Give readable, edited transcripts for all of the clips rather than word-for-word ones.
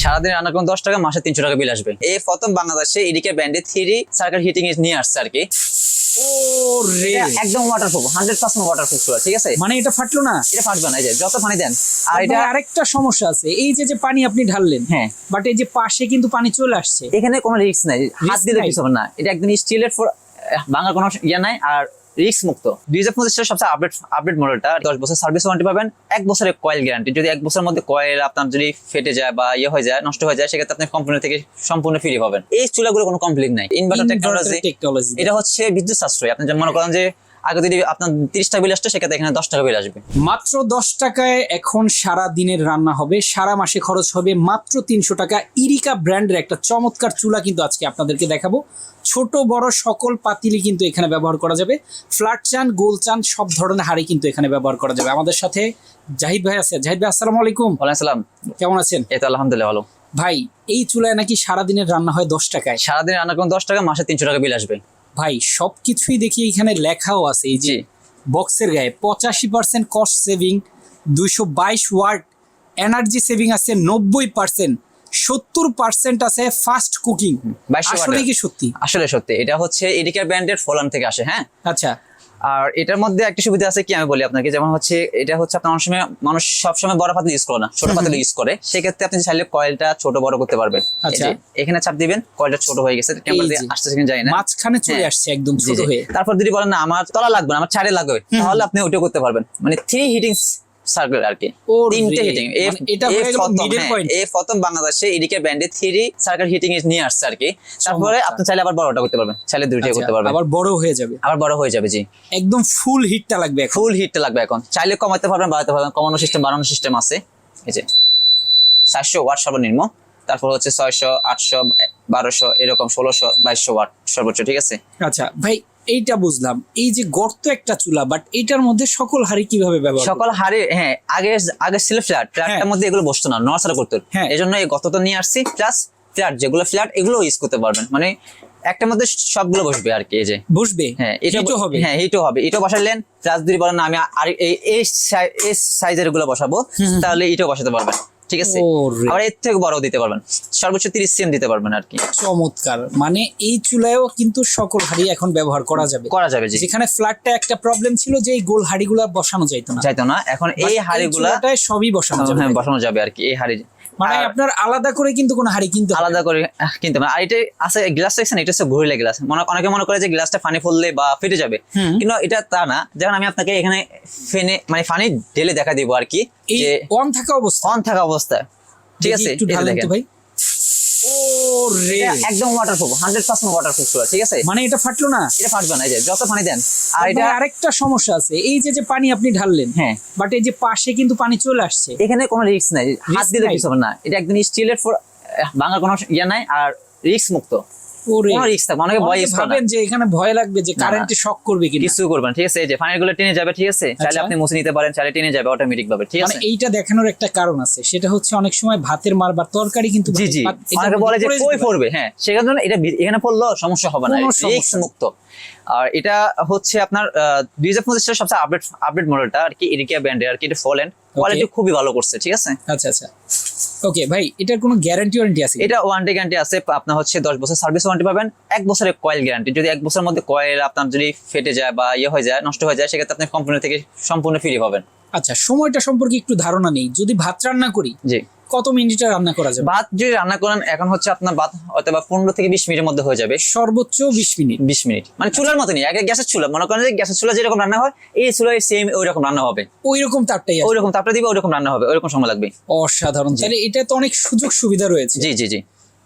সারাদিন রান্না করুন 10 টাকা, মাসে 300 টাকা বিল আসবে। এই প্রথম বাংলাদেশে এডিকে ব্র্যান্ডে 3 সার্কেল হিটিং নিয়ে আসছে আর কি। ও রে, একদম ওয়াটারপ্রুফ, 100% ওয়াটারপ্রুফ চুলা, ঠিক আছে? মানে এটা ফাটলো না? এটা ফাটবে না, এই যে যত পানি দেন। আর এটা এটা আরেকটা সমস্যা আছে, এই যে পানি আপনি ঢাললেন, হ্যাঁ, বাট এই যে পাশে কিন্তু পানি চলে আসছে, এখানে কোনো রিস্ক নাই, হাত দিলে নাই। কিছু হবে না। এটা একদম স্টিলের ভাঙার কোনো ইয়ে নাই, আর রিস্ক মুক্ত। 2025 সালের সবচেয়ে আপডেট মডেলটা 10 বছর সার্ভিস ওয়ারেন্টি পাবেন, 1 বছরের কয়েল গ্যারান্টি। যদি 1 বছরের মধ্যে কয়েল আপনার যদি ফেটে যায় বা ইয়ে হয়ে যায়, নষ্ট হয়ে যায়, সেক্ষেত্রে আপনি কোম্পানি থেকে সম্পূর্ণ ফ্রি পাবেন। এই চুলাগুলো কোনো কমপ্লেইন নাই, ইনভার্টার টেকনোলজি। এটা হচ্ছে বিদ্যুৎ সাশ্রয়। আপনি যেমন মনে করেন যে আগে যদি আপনার 30 টাকা বিল আসতো, সেক্ষেত্রে এখানে 10 টাকা বিল আসবে। মাত্র 10 টাকায় এখন সারা দিনের রান্না হবে, সারা মাসে খরচ হবে মাত্র 300 টাকা। ইরিকা ব্র্যান্ডের একটা চমৎকার চুলা কিন্তু আজকে আপনাদেরকে দেখাবো। ছোট বড় সকল পাতিলি কিন্তু এখানে ব্যবহার করা যাবে, ফ্ল্যাট চান, গোল চান, সব ধরনের হাঁড়ি কিন্তু এখানে ব্যবহার করা যাবে। আমাদের সাথে জাহিদ ভাই আছে। জাহিদ ভাই, আসসালামু আলাইকুম। ওয়ালাইকুম আসসালাম, কেমন আছেন? এই তো আলহামদুলিল্লাহ ভালো। ভাই, এই চুলায় নাকি সারা দিনের রান্না হয় 10 টাকায়? সারাদিন রান্না করুন 10 টাকা, মাসে 300 টাকা বিল আসবে। ভাই, সবকিছুই দেখি এখানে লেখাও আছে, এই যে বক্সের গায়ে 85% cost saving, 222 watt energy saving আছে, 90%, 70% আছে ফাস্ট কুকিং। আসলে কি সত্যি? আসলে সত্যি। এটা হচ্ছে এডিকা ব্র্যান্ডের ফলান থেকে আসে। হ্যাঁ, আচ্ছা। আর এটার মধ্যে একটা সুবিধা আছে কি, আমি বলি আপনাকে। যেমন হচ্ছে এটা হচ্ছে আপনার অনেক সময় মানুষ সবসময় বড় পাতিল ইউজ করে না, ছোট পাতিল ইউজ করে। সেক্ষেত্রে আপনি চাইলে কয়েলটা ছোট বড় করতে পারবেন। আচ্ছা, এখানে চাপ দিবেন, কয়েলটা ছোট হয়ে গেছে, ক্যামেরা দিয়ে আসতেছে কিনা জানি না, মাঝখানে চলে আসছে একদম ছোট হয়ে। তারপর যদি বলেন না আমার তলা লাগবে না, আমার ছাড়ে লাগবে, তাহলে আপনি ওইটা করতে পারবেন। মানে 3 হিটিং সার্কেল আর কি, 3টে হিটিং। এটা হয়ে গেল মিডল পয়েন্ট। এই প্রথম বাংলাদেশে এডিকে ব্র্যান্ডে 3 সার্কেল হিটিং নিয়ে আসছে আর কি। তারপরে আপনি চাইলে আবার বড়টা করতে পারবেন, চাইলে দুইটাই করতে পারবেন, আবার বড় হয়ে যাবে। আবার বড় হয়ে যাবে। জি, একদম ফুল হিটটা লাগবে, ফুল হিটটা লাগবে এখন। চাইলে কমাতে পারবেন, বাড়াতে পারবেন, কমানোর সিস্টেম, বাড়ানোর সিস্টেম আছে। এই যে 400 ওয়াট সর্বনিম্ন, তারপর হচ্ছে 600, 800, 1200, এরকম 1600, 2200 ওয়াট সর্বোচ্চ, ঠিক আছে? আচ্ছা ভাই, এইটা বুঝলাম, এই যে গর্ত একটা চুলা, বাট এটার মধ্যে সকল হাঁড়ি কিভাবে ব্যবহার? সকল হাড়ি, হ্যাঁ, আগে ছিল ফ্ল্যাটের মধ্যে এগুলো বসতো না, নড়াচড়া করতো। এই জন্য এই গতটা নিয়ে আসছি। প্লাস ফ্ল্যাট যেগুলো ফ্ল্যাট, এগুলো ইউজ করতে পারবেন। মানে একটার মধ্যে সবগুলো বসবে আর কি। এই যে বসবে, হ্যাঁ, এটাও হবে, হ্যাঁ, এইটাও হবে। এটাও বসাইলেন, প্লাস যদি বলেন না আমি আর এই সাইজের গুলো বসাবো, তাহলে এটাও বসাতে পারবেন, ঠিক আছে? আবার এর থেকে বড় দিতে পারবেন, সর্বোচ্চ 30 সিএম দিতে পারবেন আর কি। চমৎকার। মানে এই চুলায়ও কিন্তু সকল হাঁড়ি এখন ব্যবহার করা যাবে। যেখানে ফ্ল্যাটটা একটা প্রবলেম ছিল যে এই গোল হাঁড়িগুলা বসানো যাইতো না, এখন এই হাঁড়িগুলা সবই বসানো যাবে, হ্যাঁ, বসানো যাবে আর কি। এই হাঁড়ি মানে আপনার আলাদা করে কিন্তু কোনো হাঁড়ি কিনতে আলাদা করে কিনতে হবে। আর এটা আছে গ্লাস সেকশন, এটা হচ্ছে ঘুরিলে গ্লাস। অনেকে মনে করে যে গ্লাসটা পানি ফুললে বা ফেটে যাবে, কিন্তু এটা তা না। যেমন আমি আপনাকে এখানে মানে পানি ঢেলে দেখা দিব আর কি, যে অন থাকা অবস্থায়, ঠিক আছে? একটু ঢালেন তো ভাই। ও রে, একদম ওয়াটারপ্রুফ, 100% ওয়াটারপ্রুফ চুলা, ঠিক আছে? মানে এটা ফাটলো না? এটা ফাটবে না, এই যে যত পানি দেন। আর এটা আরেকটা সমস্যা আছে, এই যে পানি আপনি ঢাললেন, হ্যাঁ, বাট এই যে পাশে কিন্তু পানি চলে আসছে, এখানে কোনো রিস্ক নাই, হাত দিলে কিছু হবে না। এটা একদম স্টিলের ভাঙার কোনো ইয়ে নাই, আর রিস্ক মুক্ত। অনেকে ভাবেন যে এখানে ভয় লাগবে যে কারেন্টে শক করবে, কিছু করবেন, ঠিক আছে? এই যে পানিগুলো টেনে যাবে, ঠিক আছে? চাইলে আপনি মুছে নিতে পারেন, চাইলে টেনে যাবে অটোমেটিক ভাবে, ঠিক আছে? এইটা দেখানোর একটা কারণ আছে, সেটা হচ্ছে অনেক সময় ভাতের মার বা তরকারি কিন্তু অনেকে বলে যে কই পড়বে, হ্যাঁ, সেজন্য এটা এখানে পড়লেও সমস্যা হবে না, রিস্ক মুক্ত। আর এটা হচ্ছে আপনার 2025 সালের সবচেয়ে আপডেট মডেলটা আর কি, এরিকা ব্র্যান্ডের আর কি। এটা ফলেন কোয়ালিটি খুবই ভালো করছে, ঠিক আছে? আচ্ছা আচ্ছা, ওকে ভাই, এটার কোনো ওয়ারেন্টি আছে? এটা ওয়ারেন্টি গ্যারান্টি আছে। আপনার হচ্ছে 10 বছর সার্ভিস ওয়ারেন্টি পাবেন, 1 বছরের কয়েল গ্যারান্টি। যদি 1 বছরের মধ্যে কয়েল আপনার যদি ফেটে যায় বা ইয়ে হয়ে যায়, নষ্ট হয়ে যায়, সেক্ষেত্রে আপনি কোম্পানি থেকে সম্পূর্ণ ফ্রি পাবেন। আচ্ছা, সময়টা সম্পর্কে একটু ধারণা নেই। যদি ভাত রান্না করি, জি, কত মিনিটে রান্না করা যাবে? ভাত যদি রান্না করেন, এখন হচ্ছে আপনার ভাত হয়তো 15 থেকে 20 মিনিটের মধ্যে হয়ে যাবে, সর্বোচ্চ 20 মিনিট। মানে চুলার মতনই, আগে গ্যাসের চুলা, মনে করেন যে গ্যাসের চুলা যেরকম রান্না হয়, এই চুলায় সেম ওই রকম রান্না হবে, ওই রকম তাপটা দিবে, ওই রকম রান্না হবে, ওই রকম সময় লাগবে। অসাধারণ। তাহলে এটা তো অনেক সুযোগ সুবিধা রয়েছে। জি জি জি।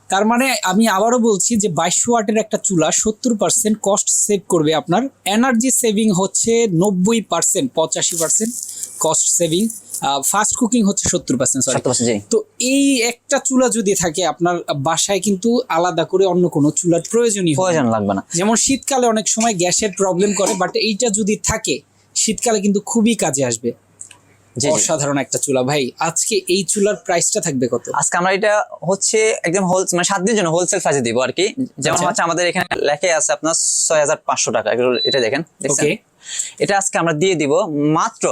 তার মানে আমি আবারও বলছি যে 22 ওয়াটের একটা চুলা 70% কস্ট সেভ করবে আপনার। এনার্জি সেভিং হচ্ছে 90%, 85% কস্ট সেভিং। ফাস্ট কুকিং হচ্ছে 70%। তো এই একটা চুলা যদি থাকে আপনার বাসায়, কিন্তু আলাদা করে অন্য কোনো চুলার প্রয়োজন লাগবে না। যেমন শীতকালে অনেক সময় গ্যাসের প্রবলেম করে, বাট এইটা যদি থাকে শীতকালে কিন্তু খুবই কাজে আসবে। জি। অসাধারণ একটা চুলা ভাই। আজকে এই চুলার প্রাইসটা থাকবে কত? আজকে আমরা এটা হচ্ছে একদম মানে 7 দিনের জন্য হোলসেল প্রাইসে দিব আর কি। যেমন আচ্ছা। হচ্ছে আমাদের এখানে লেখা আছে আপনার 6500 টাকা, এটা দেখেন, দেখছেন? ওকে, এটা আজকে আমরা দিয়ে দিব মাত্র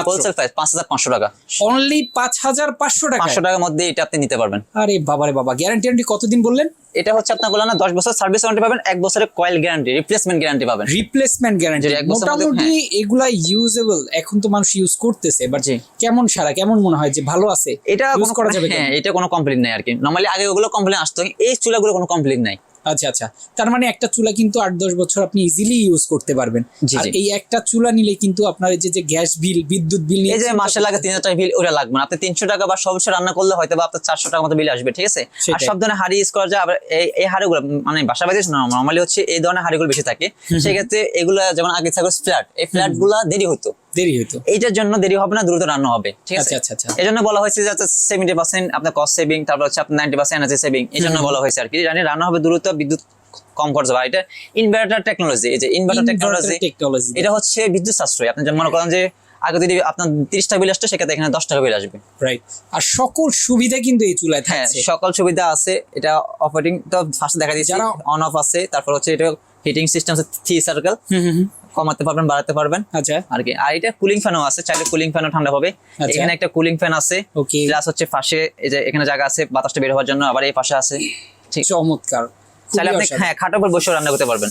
হোলসেল প্রাইস 5500 টাকা। অনলি 5500 টাকা। 500 টাকার মধ্যে এটা আপনি নিতে পারবেন। আরে বাবারে বাবা, গ্যারান্টি কতদিন বললেন? এটা হচ্ছে আপনার বললাম না 10 বছর সার্ভিস ওয়ারেন্টি পাবেন, 1 বছরের কয়েল গ্যারান্টি, রিপ্লেসমেন্ট গ্যারান্টি পাবেন। রিপ্লেসমেন্ট গ্যারান্টি জি, 1 বছরের মধ্যে, মোটামুটি এগুলা ইউজেবল, এখন তো মানুষ ইউজ করতেছে, বাট কেমন সারা, কেমন মনে হয় যে ভালো আছে? এটা ইউজ করা যাবে? হ্যাঁ, এটা কোনো কমপ্লেইন নাই আর কি। নরমালি আগে ওগুলো কমপ্লেইন আসতো, এই চুলাগুলো কোনো কমপ্লেইন নাই। আচ্ছা আচ্ছা, তার মানে একটা চুলা কিন্তু 8-10 বছর আপনি ইজিলি ইউজ করতে পারবেন। জি, আর জি। এই একটা চুলা নিলে কিন্তু আপনার এই যে গ্যাস বিল, বিদ্যুৎ বিল নিয়ে এই যে মাসে লাগে 3000 টাকা বিল, ওটা লাগবে না। আপনি 300 টাকা বা সবকিছু রান্না করলে হয়তো বা আপনার 400 টাকা মতো বিল আসবে, ঠিক আছে? আর সেটাই। সব ধরনের হাড়ি ইউজ করা যায়। আবার এই হাড়িগুলো মানে বাসা বাড়িতে নরমালি হচ্ছে এই ধরনের হাড়িগুলো বেশি থাকে। সেক্ষেত্রে এগুলো যেমন আগে থাকবে ফ্ল্যাট, এই ফ্ল্যাট গুলা দেরি হতো, দেরি হতো। এইটার জন্য দেরি হবে না, দ্রুত রান্না হবে, ঠিক আছে? আচ্ছা আচ্ছা আচ্ছা, এই জন্য বলা হয়েছে যে 70% আপনার কস্ট সেভিং, তারপর হচ্ছে আপনার 90% এনার্জি সেভিং। এই জন্য বলা হয়েছে আর কি, জানি রান্না হবে দ্রুত, বিদ্যুৎ কম খরচ হবে। এটা ইনভার্টার টেকনোলজি, এই যে ইনভার্টার টেকনোলজি, এটা হচ্ছে বিদ্যুৎ সাশ্রয়। আপনি যেমন মনে করেন যে আগে যদি আপনার 30 টাকা বিল আসতো, সেক্ষেত্রে এখানে 10 টাকা বিল আসবে। রাইট। আর সকল সুবিধা কিন্তু এই চুলায় হ্যাঁ, থাকছে। সকল সুবিধা আছে। এটা অপারেটিং তো ফার্স্ট দেখা দিয়েছি, যারা অন অফ আছে। তারপর হচ্ছে এটা হিটিং সিস্টেম আছে 3 সার্কেল, কমাতে পারবেন, বাড়াতে পারবেন আচ্ছা, আর কি। আর এটা কুলিং ফ্যানও আছে, চাইলে কুলিং ফ্যানও ঠান্ডা হবে। আচ্ছা। এখানে একটা কুলিং ফ্যান আছে, ওকে, প্লাস হচ্ছে পাশে এই যে এখানে জায়গা আছে বাতাসটা বের হওয়ার জন্য, আবার এই পাশে আছে। ঠিক, চমৎকার। চাইলে আপনি হ্যাঁ খাটের উপর বসে রান্না করতে পারবেন,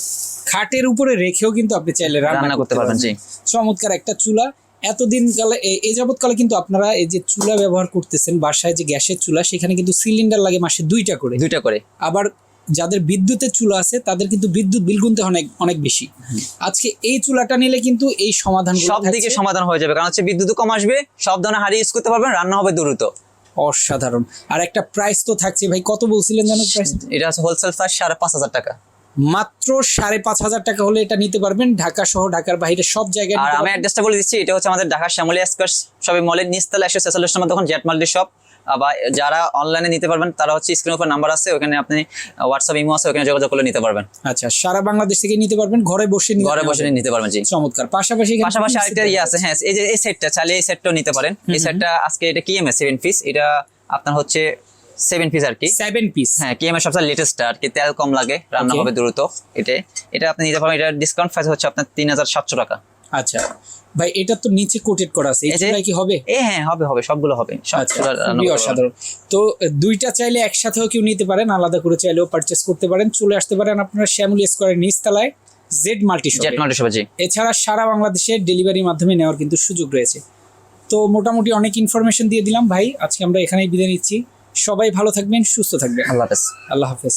খাটের উপরে রেখেও কিন্তু আপনি চাইলে রান্না করতে পারবেন। জি, চমৎকার একটা চুলা। এতদিন কালে এই যাবৎকালে কিন্তু আপনারা এই যে চুলা ব্যবহার করতেছেন বাসায়, যে গ্যাসের চুলা, সেখানে কিন্তু সিলিন্ডার লাগে মাসে 2টা করে। 2টা করে। আবার যাদের বিদ্যুতের চুলা আছে তাদের কিন্তু বিদ্যুৎ বিল গুনতে অনেক অনেক বেশি। আজকে এই চুলাটা নিলে কিন্তু এই সমাধান সব দিকে সমাধান হয়ে যাবে, কারণ হচ্ছে বিদ্যুৎ কম আসবে, সব ধরনের হাড়ি ইউজ করতে পারবেন, রান্না হবে দ্রুত। অসাধারণ। আর একটা প্রাইস তো থাকছে ভাই, কত বলছিলেন জানো প্রাইস? এটা হচ্ছে হোলসেল প্রাইস 5500 টাকা। মাত্র 5500 টাকা হলে এটা নিতে পারবেন, ঢাকা সহ ঢাকার বাইরে সব জায়গায় আর নিতে আমি পারবেন। অ্যাড্রেসটা বলে দিচ্ছি, এটা হচ্ছে আমাদের ঢাকা শ্যামলী স্কয়ার শপিং মলের নিচতলা 146 নম্বর দোকান, জেট মাল্টি শপ। বা যারা অনলাইনে নিতে পারবেন তারা হচ্ছে স্ক্রিনের উপর নাম্বার আছে, ওখানে আপনি হোয়াটসঅ্যাপ, ইমো আছে, ওখানে যোগাযোগ করলে নিতে পারবেন। আচ্ছা, সারা বাংলাদেশ থেকে নিতে পারবেন, ঘরে বসে নিতে পারবেন। জি, চমৎকার। পাশাপাশি আরেকটা ইয়ে আছে, হ্যাঁ, এই যে এই সেটটা, চাইলে এই সেটটাও নিতে পারেন। এই সেটটা আজকে এটা কিএমএ 7 পিস, এটা আপনার হচ্ছে 7 পিস আর কি, 7 পিস। হ্যাঁ, কিএমএ সবচেয়ে লেটেস্ট আর কি, তেল কম লাগে, রান্না হবে দ্রুত। এটা আপনি নিতে পারবেন। এটা ডিসকাউন্ট প্রাইস হচ্ছে আপনার 3700 টাকা। আচ্ছা ভাই, এটা তো নিচে কোটেড করা আছে, এটা কি হবে? হ্যাঁ, হবে, সবগুলো হবে। আচ্ছা, খুবই অসাধারণ। তো 2টা চাইলে একসাথেও কেউ নিতে পারেন, আলাদা করে চাইলেও পারচেজ করতে পারেন। চলে আসতে পারেন আপনারা শ্যামলী স্কয়ারের নিচতলায় জেড মাল্টি শপ। জি, এছাড়া সারা বাংলাদেশে ডেলিভারির মাধ্যমে নেওয়ার কিন্তু সুযোগ রয়েছে। তো মোটামুটি অনেক ইনফরমেশন দিয়ে দিলাম ভাই, আজকে আমরা এখানেই বিদায় নিচ্ছি। সবাই ভালো থাকবেন, সুস্থ থাকবেন। আল্লাহ হাফেজ। আল্লাহ হাফেজ।